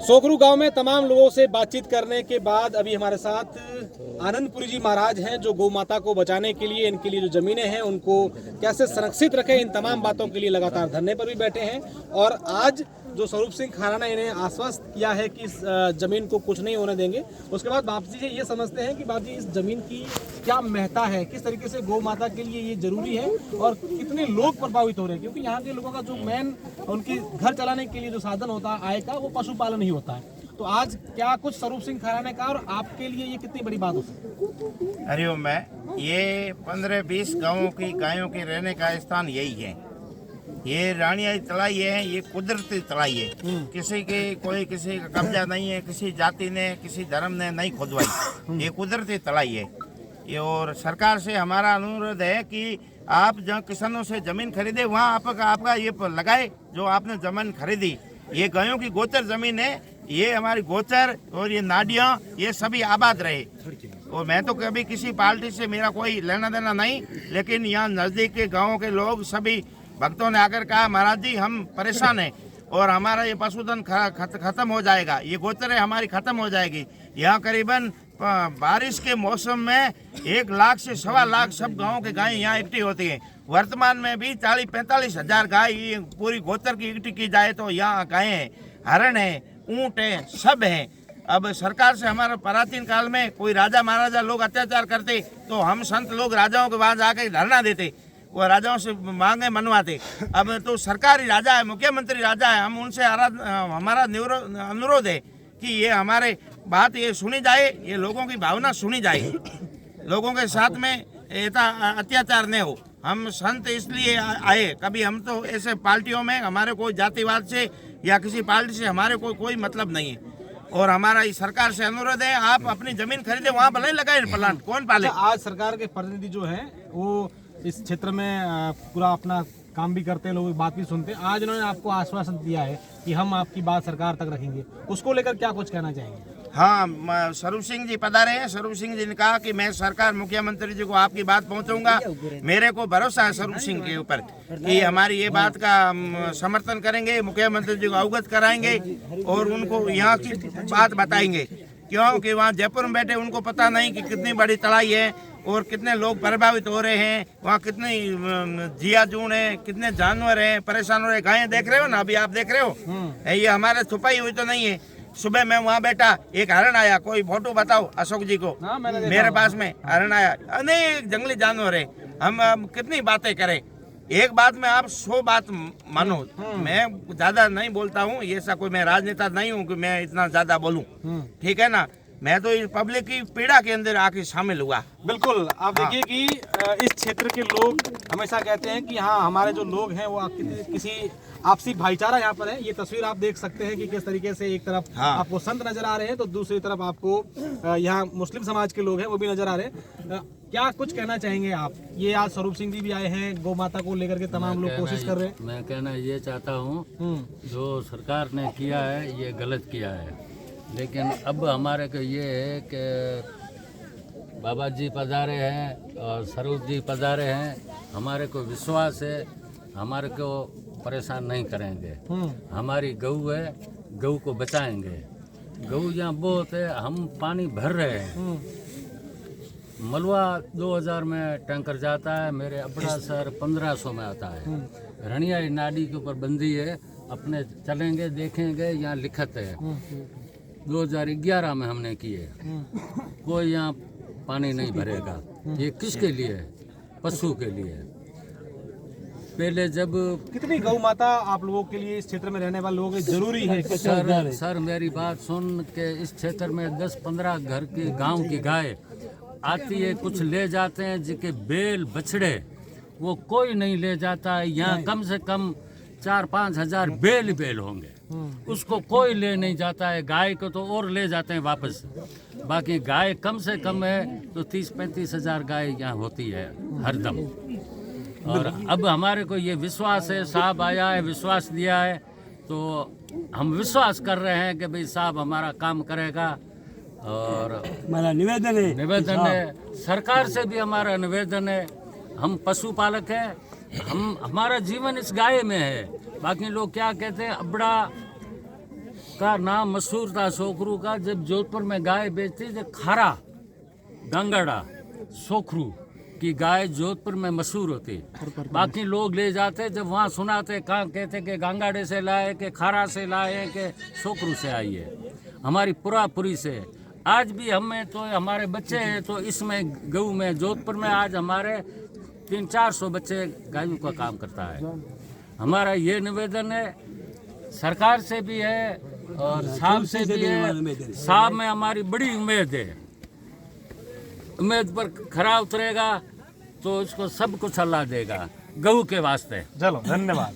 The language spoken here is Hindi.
सोकरू गांव में तमाम लोगों से बातचीत करने के बाद अभी हमारे साथ आनंदपुरी जी महाराज हैं, जो गौ माता को बचाने के लिए, इनके लिए जो जमीनें हैं उनको कैसे संरक्षित रखें, इन तमाम बातों के लिए लगातार धरने पर भी बैठे हैं। और आज जो स्वरूप सिंह खाराना ने इन्हें आश्वस्त किया है कि इस जमीन को कुछ नहीं होने देंगे। उसके बाद बाप जी ये समझते हैं कि बाप जी इस जमीन की क्या महत्ता है, किस तरीके से गौ माता के लिए ये जरूरी है और कितने लोग प्रभावित हो रहे हैं, क्योंकि यहाँ के लोगों का जो मेन उनके घर चलाने के लिए जो साधन होता है आय का, वो पशुपालन ही होता है। तो आज क्या कुछ स्वरूप सिंह खाराना का और आपके लिए ये कितनी बड़ी बात हो सकती है? हरिओम। मैं ये 15-20 गांवों की गायों के रहने का स्थान यही है। ये रानिया तलाई है, ये कुदरती तलाई है। किसी के कोई किसी का कब्जा नहीं है, किसी जाति ने किसी धर्म ने नहीं खुदवाई। ये कुदरती तलाई है। ये और सरकार से हमारा अनुरोध है कि आप जहाँ किसानों से जमीन खरीदे वहाँ आपका ये लगाए जो आपने जमीन खरीदी। ये गायों की गोचर जमीन है, ये हमारी गोचर और ये नाडियाँ ये सभी आबाद रहे। और मैं तो कभी किसी पार्टी से मेरा कोई लेना देना नहीं, लेकिन यहाँ नज़दीक के गाँवों के लोग सभी भक्तों ने आकर कहा महाराज जी हम परेशान हैं और हमारा ये पशुधन खत्म हो जाएगा, ये गोचरें हमारी खत्म हो जाएगी। यहाँ करीबन बारिश के मौसम में 1 लाख से 1.25 लाख सब गाँव के गाय यहाँ इकट्ठी होती हैं। वर्तमान में भी 40-45 हजार गाय पूरी गोचर की इकट्ठी की जाए तो यहाँ गाय हैं, हरण है, ऊँट है, सब हैं। अब सरकार से हमारा प्राचीन काल में कोई राजा महाराजा लोग अत्याचार करते तो हम संत लोग राजाओं के पास जाकर धरना देते, वो राजाओं से मांगे मनवाते। अब तो सरकारी राजा है, मुख्यमंत्री राजा है, हम उनसे हमारा अनुरोध है कि ये हमारे बात ये सुनी जाए, ये लोगों की भावना सुनी जाए, लोगों के साथ में ऐसा अत्याचार नहीं हो। हम संत इसलिए आए, कभी हम तो ऐसे पार्टियों में हमारे कोई जातिवाद से या किसी पार्टी से हमारे कोई मतलब नहीं है। और हमारा इस सरकार से अनुरोध है आप अपनी जमीन खरीदे, वहाँ भले लगाए प्लांट, कौन पाले। आज सरकार के प्रतिनिधि जो हैं वो इस क्षेत्र में पूरा अपना काम भी करते हैं, लोगों की बात भी सुनते हैं। आज उन्होंने आपको आश्वासन दिया है कि हम आपकी बात सरकार तक रखेंगे, उसको लेकर क्या कुछ कहना चाहेंगे? हाँ, स्वरूप सिंह जी पधारे हैं। स्वरूप सिंह जी ने कहा कि मैं सरकार मुख्यमंत्री जी को आपकी बात पहुंचाऊंगा। मेरे को भरोसा है स्वरूप सिंह के ऊपर कि हमारी ये बात का समर्थन करेंगे, मुख्यमंत्री जी को अवगत कराएंगे और उनको यहाँ की बात बताएंगे। क्योंकि वहाँ जयपुर में बैठे उनको पता नहीं कि कितनी बड़ी तलाई है और कितने लोग प्रभावित हो रहे हैं, वहाँ कितनी जिया जून है, कितने जानवर हैं परेशान हो रहे। गायें देख रहे हो ना, अभी आप देख रहे हो, ये हमारे छुपाई हुई तो नहीं है। सुबह मैं वहाँ बैठा, एक हरण आया, कोई फोटो बताओ अशोक जी को। मेरे पास में हरण आया, अनेक जंगली जानवर है। हम कितनी बातें करें, एक बात में आप 100 बात मानो। मैं ज्यादा नहीं बोलता हूँ, ये ऐसा कोई मैं राजनेता नहीं हूँ कि मैं इतना ज्यादा बोलूँ, ठीक है ना। मैं तो इस पब्लिक की पीड़ा के अंदर आके शामिल हुआ। बिल्कुल, आप देखिए कि इस क्षेत्र के लोग हमेशा कहते हैं कि हाँ हमारे जो लोग हैं वो किसी आपसी भाईचारा यहाँ पर है। ये तस्वीर आप देख सकते हैं कि किस तरीके से एक तरफ आपको संत नजर आ रहे हैं तो दूसरी तरफ आपको यहाँ मुस्लिम समाज के लोग हैं वो भी नजर आ रहे हैं। क्या कुछ कहना चाहेंगे आप? ये आज स्वरूप सिंह जी भी आए हैं, गौ माता को लेकर के तमाम लोग कोशिश कर रहे हैं। मैं कहना ये चाहता हूँ जो सरकार ने किया है ये गलत किया है, लेकिन अब हमारे को ये है कि बाबा जी पधारे हैं और स्वरूप जी पधारे हैं, हमारे को विश्वास है हमारे को परेशान नहीं करेंगे। हमारी गऊ है, गऊ को बचाएंगे। गऊ यहाँ बहुत है, हम पानी भर रहे हैं। मलवा 2000 में टैंकर जाता है, मेरे अपना सर 1500 में आता है। रनिया नाडी के ऊपर बंदी है, अपने चलेंगे देखेंगे, यहाँ लिखत है 2011 में हमने किए। कोई यहाँ पानी नहीं भरेगा। ये किसके लिए है? पशु के लिए। पहले जब कितनी गौ माता आप लोगों के लिए इस क्षेत्र में रहने वाले लोगों के जरूरी है? सर मेरी बात सुन के इस क्षेत्र में 10-15 घर के गांव की गाय आती है, कुछ ले जाते हैं जिनके बेल बछड़े वो कोई नहीं ले जाता है। यहाँ कम से कम 4-5 हजार बेल होंगे, उसको कोई ले नहीं जाता है। गाय को तो और ले जाते हैं वापस, बाकी गाय कम से कम है तो 30-35 हजार गाय यहाँ होती है हरदम। और अब हमारे को ये विश्वास है, साहब आया है, विश्वास दिया है, तो हम विश्वास कर रहे हैं कि भाई साहब हमारा काम करेगा। और हमारा निवेदन है सरकार से भी हमारा निवेदन है। हम पशुपालक हैं, हमारा जीवन इस गाय में है। बाकी लोग क्या कहते हैं, अबड़ा का नाम मशहूर था सोखरू का। जब जोधपुर में गाय बेचती थी खारा गंगाड़ा सोखरू की गाय जोधपुर में मशहूर होती। बाकी लोग ले जाते जब वहाँ सुनाते कहाँ कहते कि गंगाड़े से लाए कि खारा से लाए कि सोखरू से आई है। हमारी पुरापुरी से आज भी हमें तो हमारे बच्चे हैं तो इसमें गऊ में जोधपुर में आज हमारे 300-400 बच्चे गायों का काम करता है। हमारा ये निवेदन है सरकार से भी है और साहब से भी है। साहब में हमारी बड़ी उम्मीद है, उम्मीद पर खरा उतरेगा तो इसको सब कुछ अल्लाह देगा गऊ के वास्ते। चलो धन्यवाद।